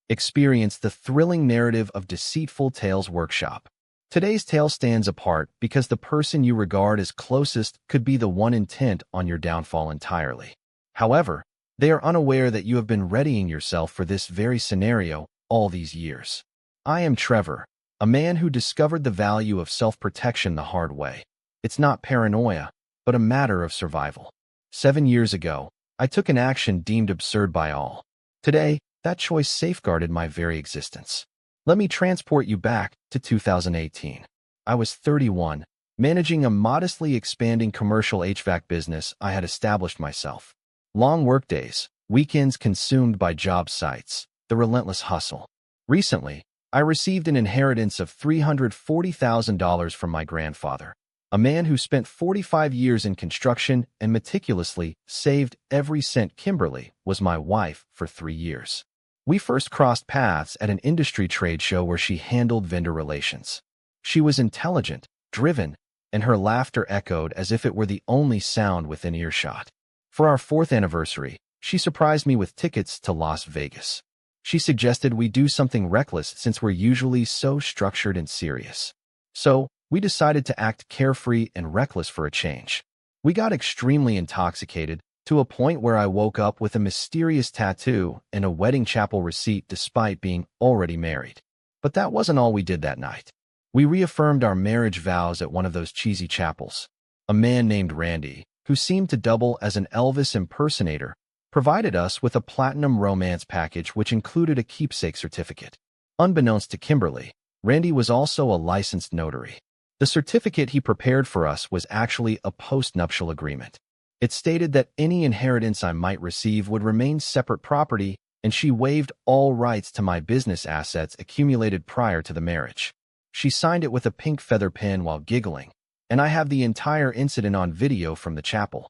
Experience the thrilling narrative of Deceitful Tales Workshop. Today's tale stands apart because the person you regard as closest could be the one intent on your downfall entirely. However, they are unaware that you have been readying yourself for this very scenario all these years. I am Trevor, a man who discovered the value of self-protection the hard way. It's not paranoia, but a matter of survival. 7 years ago, I took an action deemed absurd by all. Today, that choice safeguarded my very existence. Let me transport you back to 2018. I was 31, managing a modestly expanding commercial HVAC business I had established myself. Long workdays, weekends consumed by job sites, the relentless hustle. Recently, I received an inheritance of $340,000 from my grandfather, a man who spent 45 years in construction and meticulously saved every cent. Kimberly was my wife for 3 years. We first crossed paths at an industry trade show where she handled vendor relations. She was intelligent, driven, and her laughter echoed as if it were the only sound within earshot. For our 4th anniversary, she surprised me with tickets to Las Vegas. She suggested we do something reckless since we're usually so structured and serious. So, we decided to act carefree and reckless for a change. We got extremely intoxicated, to a point where I woke up with a mysterious tattoo and a wedding chapel receipt despite being already married. But that wasn't all we did that night. We reaffirmed our marriage vows at one of those cheesy chapels. A man named Randy, who seemed to double as an Elvis impersonator, provided us with a platinum romance package which included a keepsake certificate. Unbeknownst to Kimberly, Randy was also a licensed notary. The certificate he prepared for us was actually a post-nuptial agreement. It stated that any inheritance I might receive would remain separate property, and she waived all rights to my business assets accumulated prior to the marriage. She signed it with a pink feather pen while giggling, and I have the entire incident on video from the chapel.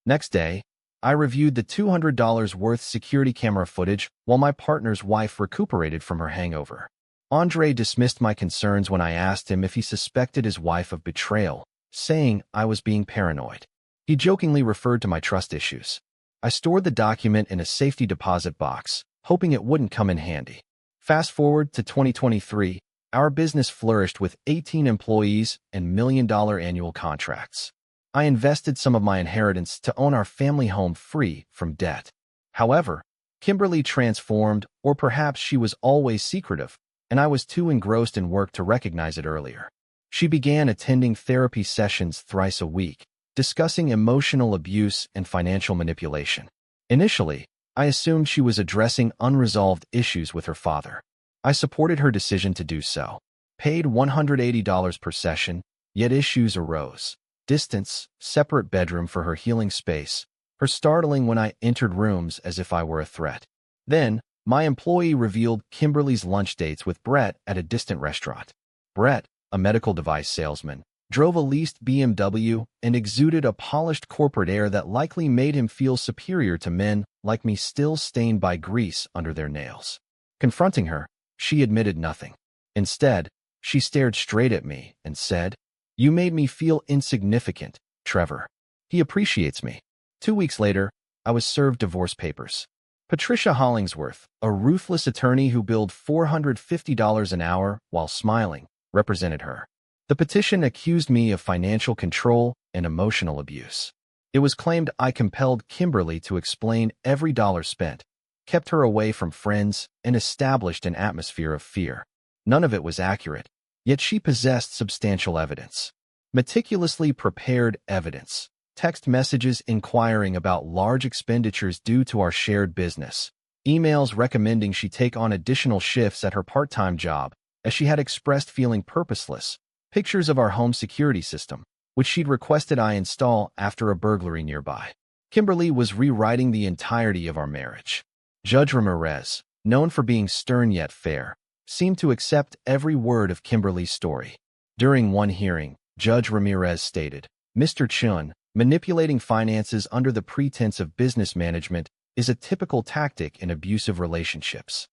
Next day, I reviewed the $200 worth security camera footage while my partner's wife recuperated from her hangover. Andre dismissed my concerns when I asked him if he suspected his wife of betrayal, saying I was being paranoid. He jokingly referred to my trust issues. I stored the document in a safety deposit box, hoping it wouldn't come in handy. Fast forward to 2023, our business flourished with 18 employees and million-dollar annual contracts. I invested some of my inheritance to own our family home free from debt. However, Kimberly transformed, or perhaps she was always secretive, and I was too engrossed in work to recognize it earlier. She began attending therapy sessions thrice a week, discussing emotional abuse and financial manipulation. Initially, I assumed she was addressing unresolved issues with her father. I supported her decision to do so, paid $180 per session, yet issues arose. Distance, separate bedroom for her healing space, her startling when I entered rooms as if I were a threat. Then, my employee revealed Kimberly's lunch dates with Brett at a distant restaurant. Brett, a medical device salesman, drove a leased BMW and exuded a polished corporate air that likely made him feel superior to men like me still stained by grease under their nails. Confronting her, she admitted nothing. Instead, she stared straight at me and said, "You made me feel insignificant, Trevor. He appreciates me." 2 weeks later, I was served divorce papers. Patricia Hollingsworth, a ruthless attorney who billed $450 an hour while smiling, represented her. The petition accused me of financial control and emotional abuse. It was claimed I compelled Kimberly to explain every dollar spent, kept her away from friends, and established an atmosphere of fear. None of it was accurate, yet she possessed substantial evidence. Meticulously prepared evidence. Text messages inquiring about large expenditures due to our shared business. Emails recommending she take on additional shifts at her part-time job, as she had expressed feeling purposeless. Pictures of our home security system, which she'd requested I install after a burglary nearby. Kimberly was rewriting the entirety of our marriage. Judge Ramirez, known for being stern yet fair, seemed to accept every word of Kimberly's story. During one hearing, Judge Ramirez stated, "Mr. Chun, manipulating finances under the pretense of business management is a typical tactic in abusive relationships."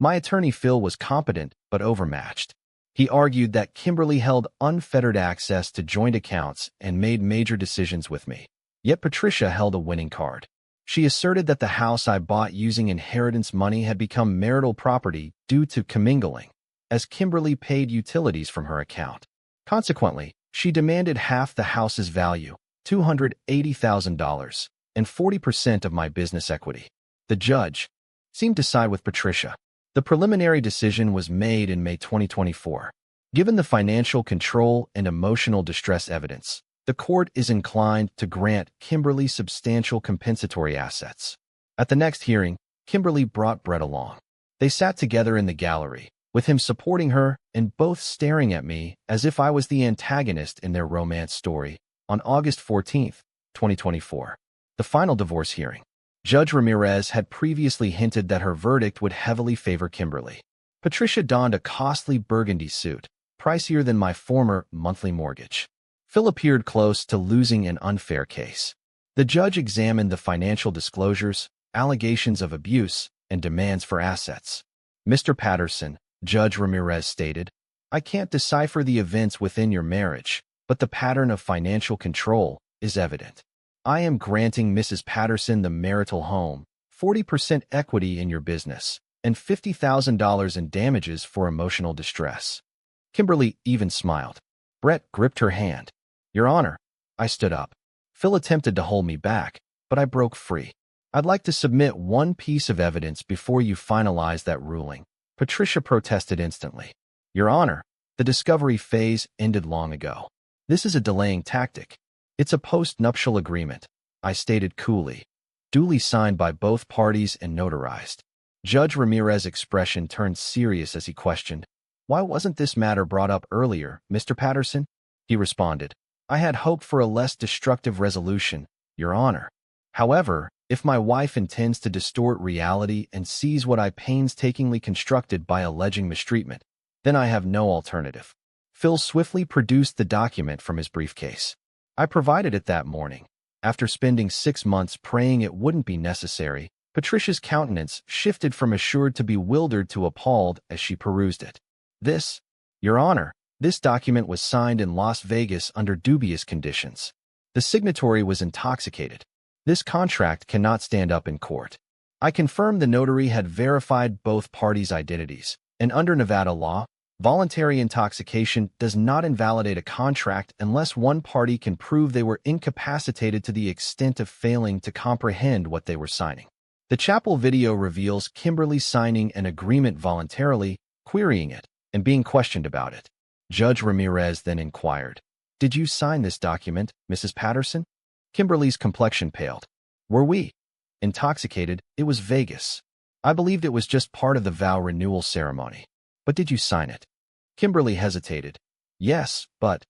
My attorney Phil was competent but overmatched. He argued that Kimberly held unfettered access to joint accounts and made major decisions with me. Yet Patricia held a winning card. She asserted that the house I bought using inheritance money had become marital property due to commingling, as Kimberly paid utilities from her account. Consequently, she demanded half the house's value, $280,000, and 40% of my business equity. The judge seemed to side with Patricia. The preliminary decision was made in May 2024. Given the financial control and emotional distress evidence, the court is inclined to grant Kimberly substantial compensatory assets. At the next hearing, Kimberly brought Brett along. They sat together in the gallery, with him supporting her and both staring at me as if I was the antagonist in their romance story. On August 14, 2024, the final divorce hearing. Judge Ramirez had previously hinted that her verdict would heavily favor Kimberly. Patricia donned a costly burgundy suit, pricier than my former monthly mortgage. Phil appeared close to losing an unfair case. The judge examined the financial disclosures, allegations of abuse, and demands for assets. Mr. Patterson, Judge Ramirez stated, I can't decipher the events within your marriage, but the pattern of financial control is evident. I am granting Mrs. Patterson the marital home, 40% equity in your business, and $50,000 in damages for emotional distress. Kimberly even smiled. Brett gripped her hand. Your Honor, I stood up. Phil attempted to hold me back, but I broke free. I'd like to submit one piece of evidence before you finalize that ruling. Patricia protested instantly. Your Honor, the discovery phase ended long ago. This is a delaying tactic. It's a post-nuptial agreement, I stated coolly, duly signed by both parties and notarized. Judge Ramirez's expression turned serious as he questioned, Why wasn't this matter brought up earlier, Mr. Patterson? He responded, I had hoped for a less destructive resolution, Your Honor. However, if my wife intends to distort reality and sees what I painstakingly constructed by alleging mistreatment, then I have no alternative. Phil swiftly produced the document from his briefcase. I provided it that morning. After spending 6 months praying it wouldn't be necessary, Patricia's countenance shifted from assured to bewildered to appalled as she perused it. This, Your Honor, this document was signed in Las Vegas under dubious conditions. The signatory was intoxicated. This contract cannot stand up in court. I confirmed the notary had verified both parties' identities, and under Nevada law, voluntary intoxication does not invalidate a contract unless one party can prove they were incapacitated to the extent of failing to comprehend what they were signing. The chapel video reveals Kimberly signing an agreement voluntarily, querying it, and being questioned about it. Judge Ramirez then inquired, Did you sign this document, Mrs. Patterson? Kimberly's complexion paled. Were we intoxicated? It was Vegas. I believed it was just part of the vow renewal ceremony. But did you sign it? Kimberly hesitated. Yes, but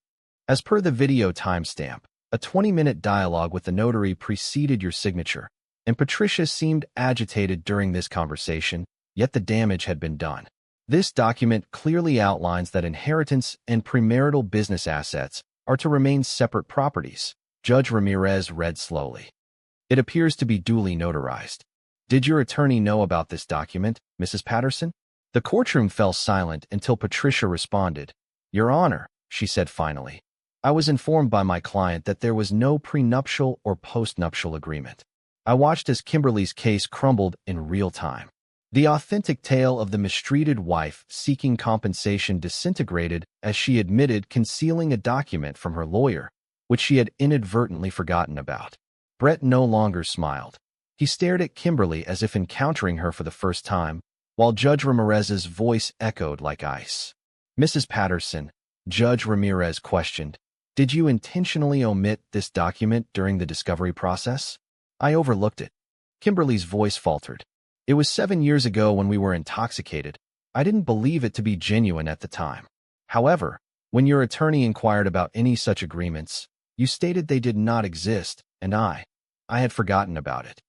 as per the video timestamp, a 20-minute dialogue with the notary preceded your signature, and Patricia seemed agitated during this conversation, yet the damage had been done. This document clearly outlines that inheritance and premarital business assets are to remain separate properties. Judge Ramirez read slowly. It appears to be duly notarized. Did your attorney know about this document, Mrs. Patterson? The courtroom fell silent until Patricia responded. Your Honor, she said finally, I was informed by my client that there was no prenuptial or postnuptial agreement. I watched as Kimberly's case crumbled in real time. The authentic tale of the mistreated wife seeking compensation disintegrated as she admitted concealing a document from her lawyer, which she had inadvertently forgotten about. Brett no longer smiled. He stared at Kimberly as if encountering her for the first time, while Judge Ramirez's voice echoed like ice. Mrs. Patterson, Judge Ramirez questioned, Did you intentionally omit this document during the discovery process? I overlooked it. Kimberly's voice faltered. It was 7 years ago when we were intoxicated. I didn't believe it to be genuine at the time. However, when your attorney inquired about any such agreements, you stated they did not exist, and I had forgotten about it.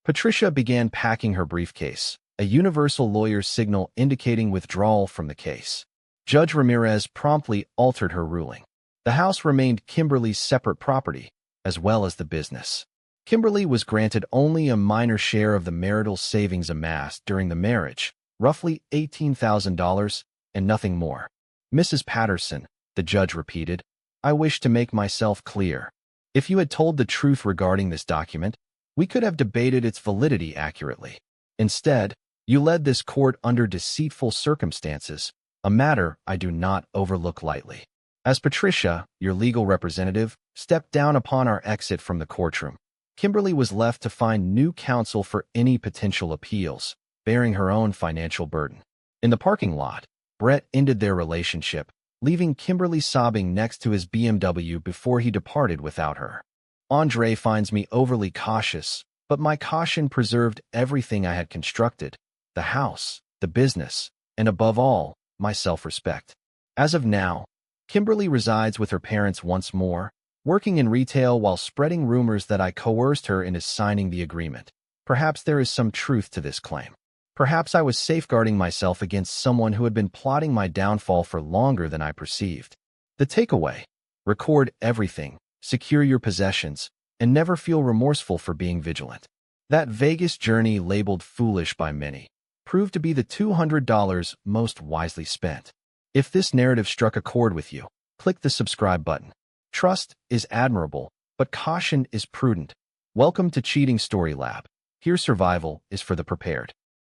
Patricia began packing her briefcase, a universal lawyer's signal indicating withdrawal from the case. Judge Ramirez promptly altered her ruling. The house remained Kimberly's separate property, as well as the business. Kimberly was granted only a minor share of the marital savings amassed during the marriage, roughly $18,000, and nothing more. Mrs. Patterson, the judge repeated, I wish to make myself clear. If you had told the truth regarding this document, we could have debated its validity accurately. Instead, you led this court under deceitful circumstances, a matter I do not overlook lightly. As Patricia, your legal representative, stepped down upon our exit from the courtroom, Kimberly was left to find new counsel for any potential appeals, bearing her own financial burden. In the parking lot, Brett ended their relationship, leaving Kimberly sobbing next to his BMW before he departed without her. Andre finds me overly cautious, but my caution preserved everything I had constructed: the house, the business, and above all, my self-respect. As of now, Kimberly resides with her parents once more, working in retail while spreading rumors that I coerced her into signing the agreement. Perhaps there is some truth to this claim. Perhaps I was safeguarding myself against someone who had been plotting my downfall for longer than I perceived. The takeaway: record everything, secure your possessions, and never feel remorseful for being vigilant. That Vegas journey, labeled foolish by many, proved to be the $200 most wisely spent. If this narrative struck a chord with you, click the subscribe button. Trust is admirable, but caution is prudent. Welcome to Cheating Story Lab. Here survival is for the prepared.